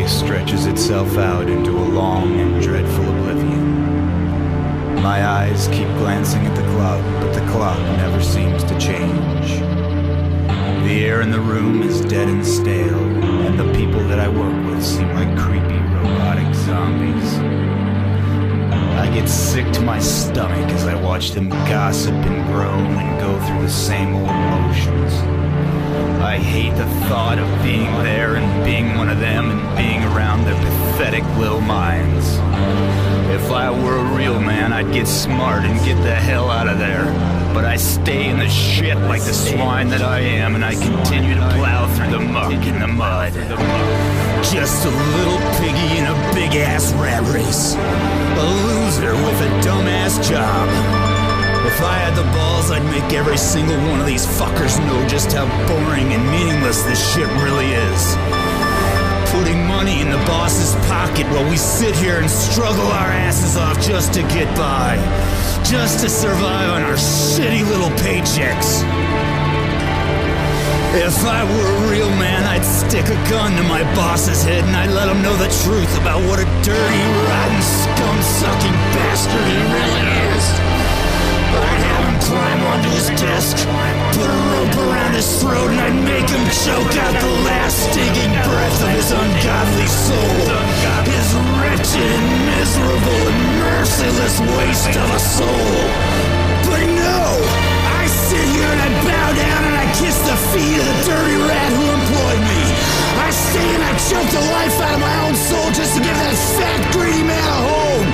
stretches itself out into a long and dreadful oblivion. My eyes keep glancing at the clock, but the clock never seems to change. The air in the room is dead and stale, and the people that I work with seem like creepy robotic zombies. I get sick to my stomach as I watch them gossip and grow and go through the same old motions. I hate the thought of being there and being one of them and being around their pathetic little minds. If I were a real man, I'd get smart and get the hell out of there. But I stay in the shit like the swine that I am, and I continue to plow through the muck and the mud. Just a little piggy in a big-ass rat race. A loser with a dumbass job. If I had the balls, I'd make every single one of these fuckers know just how boring and meaningless this shit really is. Putting money in the boss's pocket while we sit here and struggle our asses off just to get by. Just to survive on our shitty little paychecks. If I were a real man, I'd stick a gun to my boss's head and I'd let him know the truth about what a dirty, rotten, scum-sucking bastard he really is. I'd have him climb onto his desk, put a rope around his throat, and I'd make him choke out the last stinking breath of his ungodly soul. His wretched and miserable and merciless waste of a soul. But no! I sit here and I bow down and I kiss the feet of the dirty rat who employed me. I stay and I choke the life out of my own soul just to give that fat, greedy man a home.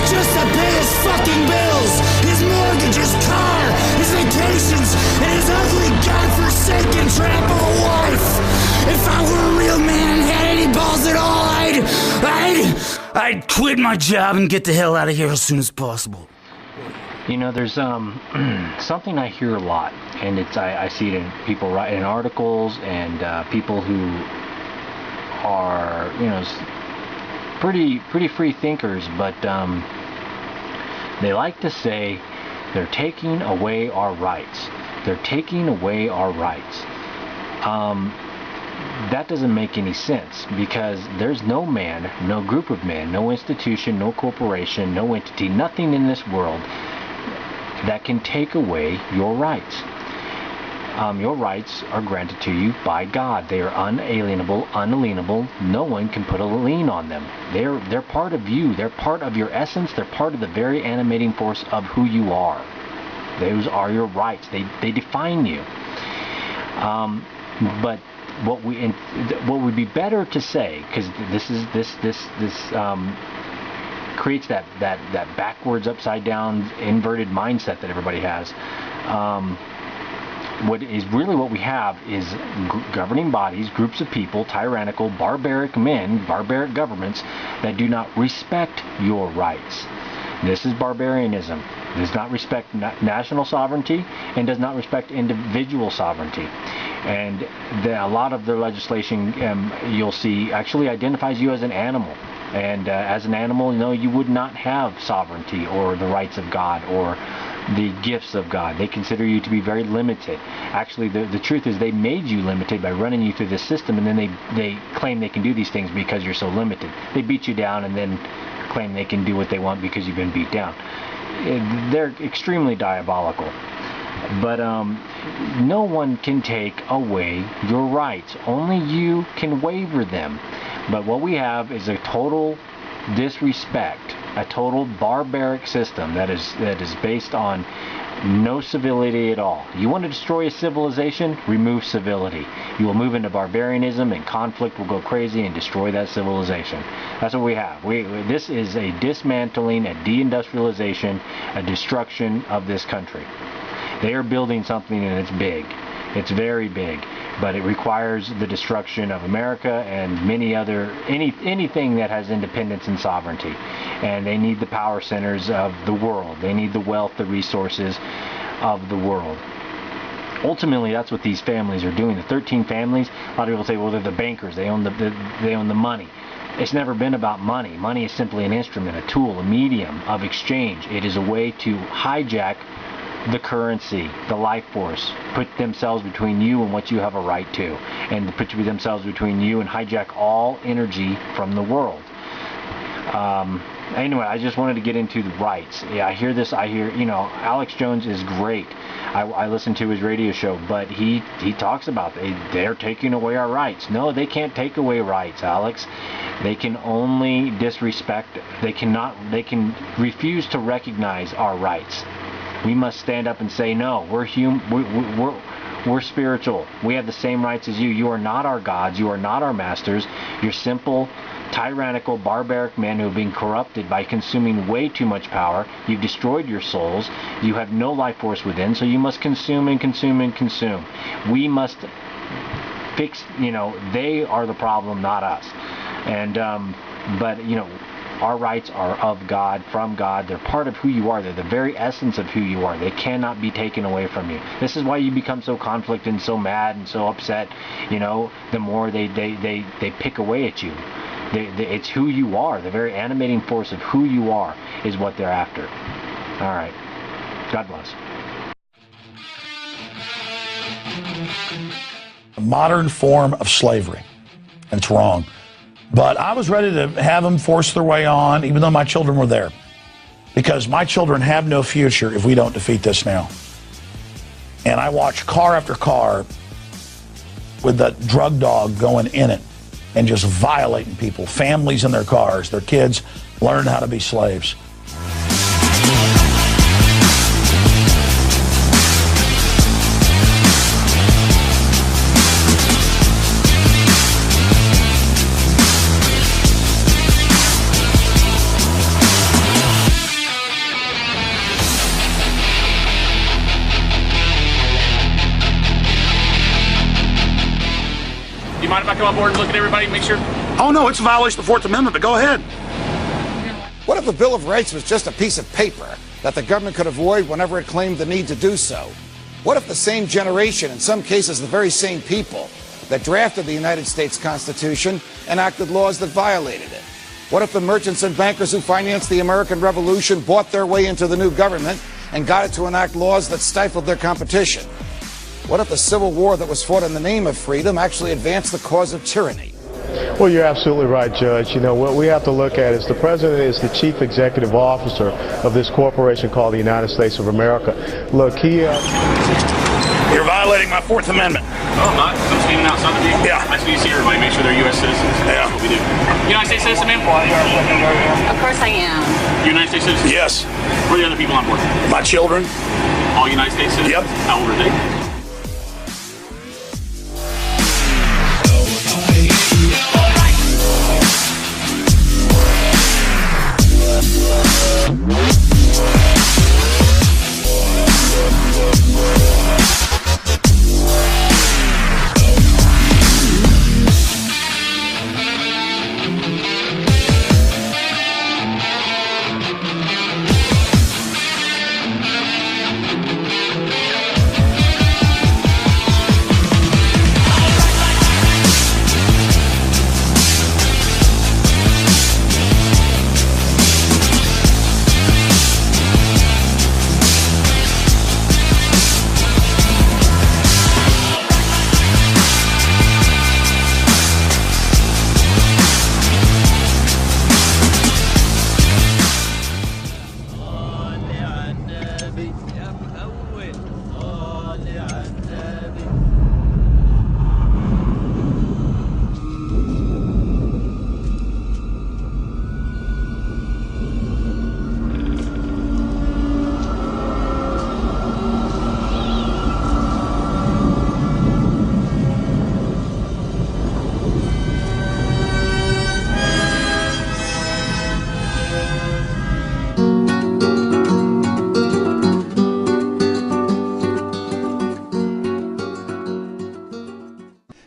Just to pay his fucking bills, his mortgage, his car, his vacations, and his ugly, godforsaken tramp of a wife. If I were a real man and had any balls at all, I'd quit my job and get the hell out of here as soon as possible. You know, there's something I hear a lot, and I see it in people writing articles and people who are, you know, pretty free thinkers, but they like to say they're taking away our rights. They're taking away our rights. That doesn't make any sense, because there's no man, no group of men, no institution, no corporation, no entity, nothing in this world that can take away your rights. Your rights are granted to you by God. They are unalienable, unalienable. No one can put a lien on them. They're part of you. They're part of your essence. They're part of the very animating force of who you are. Those are your rights. They define you. But what would be better to say, because this creates that backwards, upside down, inverted mindset that everybody has. What we have is governing bodies, groups of people, tyrannical, barbaric men, barbaric governments that do not respect your rights. This is barbarianism. It does not respect national sovereignty and does not respect individual sovereignty. And a lot of their legislation, you'll see, actually identifies you as an animal. And as an animal, you know, you would not have sovereignty or the rights of God or the gifts of God. They consider you to be very limited. Actually, the truth is they made you limited by running you through this system, and then they claim they can do these things because you're so limited. They beat you down and then claim they can do what they want because you've been beat down. They're extremely diabolical. But no one can take away your rights. Only you can waiver them. But what we have is a total disrespect, a total barbaric system that is based on no civility at all. You want to destroy a civilization? Remove civility. You will move into barbarianism, and conflict will go crazy and destroy that civilization. That's what we have. This is a dismantling, a deindustrialization, a destruction of this country. They are building something, and it's big. It's very big, but it requires the destruction of America and anything that has independence and sovereignty. And they need the power centers of the world. They need the wealth, the resources of the world. Ultimately, that's what these families are doing. The 13 families, a lot of people say, well, they're the bankers. They own the money. It's never been about money. Money is simply an instrument, a tool, a medium of exchange. It is a way to hijack the currency, the life force, put themselves between you and what you have a right to, and put themselves between you and hijack all energy from the world. Anyway, I just wanted to get into the rights. Yeah, I hear, Alex Jones is great. I listen to his radio show, but he talks about they're taking away our rights. No, they can't take away rights, Alex. They can only disrespect. They can refuse to recognize our rights. We must stand up and say, no, we're spiritual. We have the same rights as you. You are not our gods. You are not our masters. You're simple, tyrannical, barbaric men who have been corrupted by consuming way too much power. You've destroyed your souls. You have no life force within, so you must consume and consume and consume. We must fix, they are the problem, not us. And, our rights are of God, from God. They're part of who you are. They're the very essence of who you are. They cannot be taken away from you. This is why you become so conflicted and so mad and so upset, the more they pick away at you. It's who you are. The very animating force of who you are is what they're after. All right. God bless. A modern form of slavery. And it's wrong. But I was ready to have them force their way on, even though my children were there. Because my children have no future if we don't defeat this now. And I watched car after car with the drug dog going in it and just violating people, families in their cars, their kids learned how to be slaves. You mind if I come on board and look at everybody, make sure? Oh, no, it's a violation of the Fourth Amendment, but go ahead. What if the Bill of Rights was just a piece of paper that the government could avoid whenever it claimed the need to do so? What if the same generation, in some cases the very same people, that drafted the United States Constitution enacted laws that violated it? What if the merchants and bankers who financed the American Revolution bought their way into the new government and got it to enact laws that stifled their competition? What if the Civil War that was fought in the name of freedom actually advanced the cause of tyranny? Well, you're absolutely right, Judge. What we have to look at is the president is the chief executive officer of this corporation called the United States of America. Look, You're violating my Fourth Amendment. Oh, I'm not. I'm standing outside the vehicle. Yeah. I just need to see everybody, make sure they're U.S. citizens. Yeah. That's what we do. United States citizen, ma'am? Of course I am. United States citizen? Yes. Where are the other people on board? My children. All United States citizens? Yep. How old are they?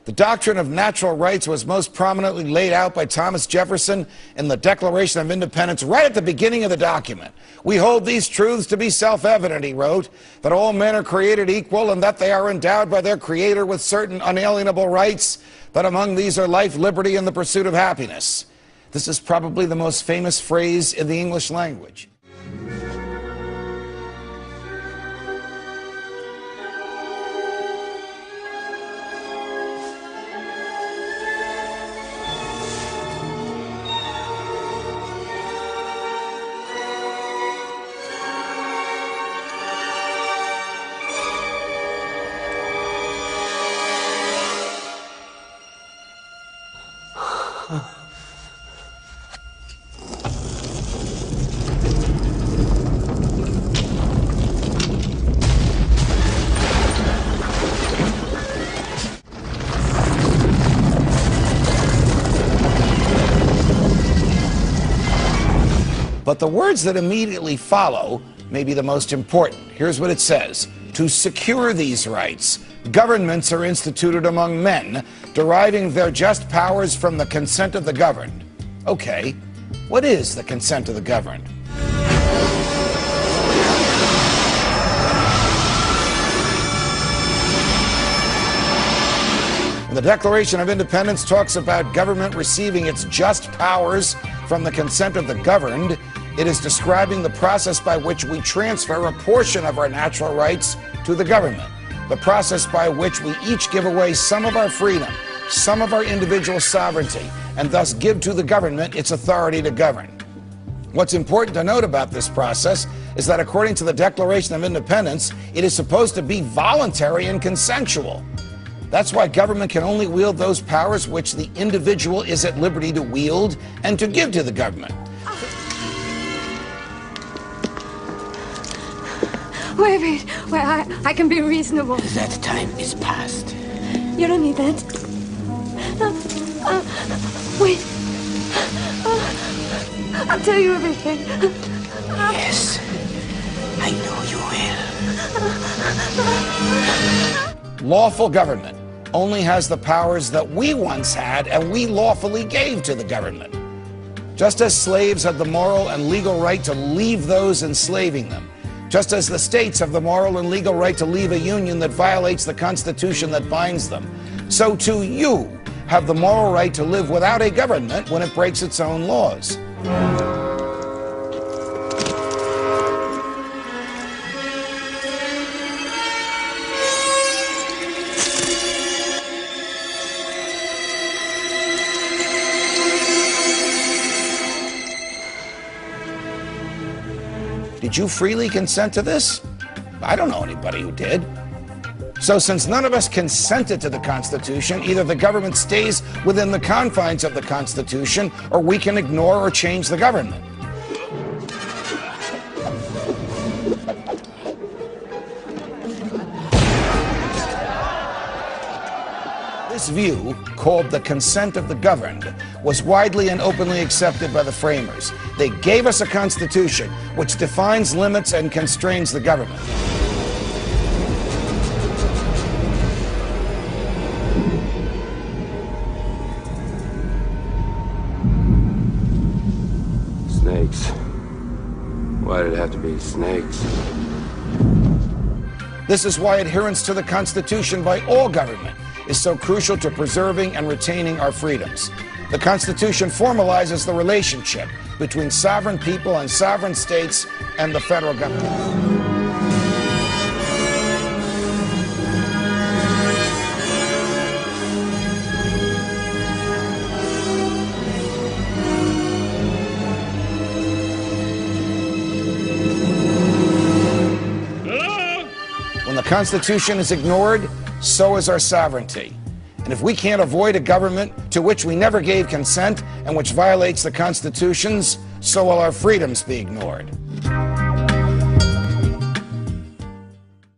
The doctrine of natural rights was most prominently laid out by Thomas Jefferson in the Declaration of Independence right at the beginning of the document. We hold these truths to be self-evident, he wrote, that all men are created equal and that they are endowed by their Creator with certain unalienable rights, that among these are life, liberty, and the pursuit of happiness. This is probably the most famous phrase in the English language. But the words that immediately follow may be the most important. Here's what it says. To secure these rights, governments are instituted among men, deriving their just powers from the consent of the governed. Okay, what is the consent of the governed? The Declaration of Independence talks about government receiving its just powers from the consent of the governed. It is describing the process by which we transfer a portion of our natural rights to the government, the process by which we each give away some of our freedom, some of our individual sovereignty, and thus give to the government its authority to govern. What's important to note about this process is that according to the Declaration of Independence, it is supposed to be voluntary and consensual. That's why government can only wield those powers which the individual is at liberty to wield and to give to the government. Wait, I can be reasonable. That time is past. You don't need that. Wait. I'll tell you everything. Yes, I know you will. Lawful government only has the powers that we once had and we lawfully gave to the government. Just as slaves had the moral and legal right to leave those enslaving them, just as the states have the moral and legal right to leave a union that violates the Constitution that binds them, so too you have the moral right to live without a government when it breaks its own laws. Did you freely consent to this? I don't know anybody who did. So since none of us consented to the Constitution, either the government stays within the confines of the Constitution, or we can ignore or change the government. This view, called the consent of the governed, was widely and openly accepted by the framers. They gave us a constitution which defines limits and constrains the government. Snakes. Why did it have to be snakes? This is why adherence to the Constitution by all government is so crucial to preserving and retaining our freedoms. The Constitution formalizes the relationship between sovereign people and sovereign states and the federal government. When the Constitution is ignored, so is our sovereignty. And if we can't avoid a government to which we never gave consent and which violates the Constitutions, so will our freedoms be ignored.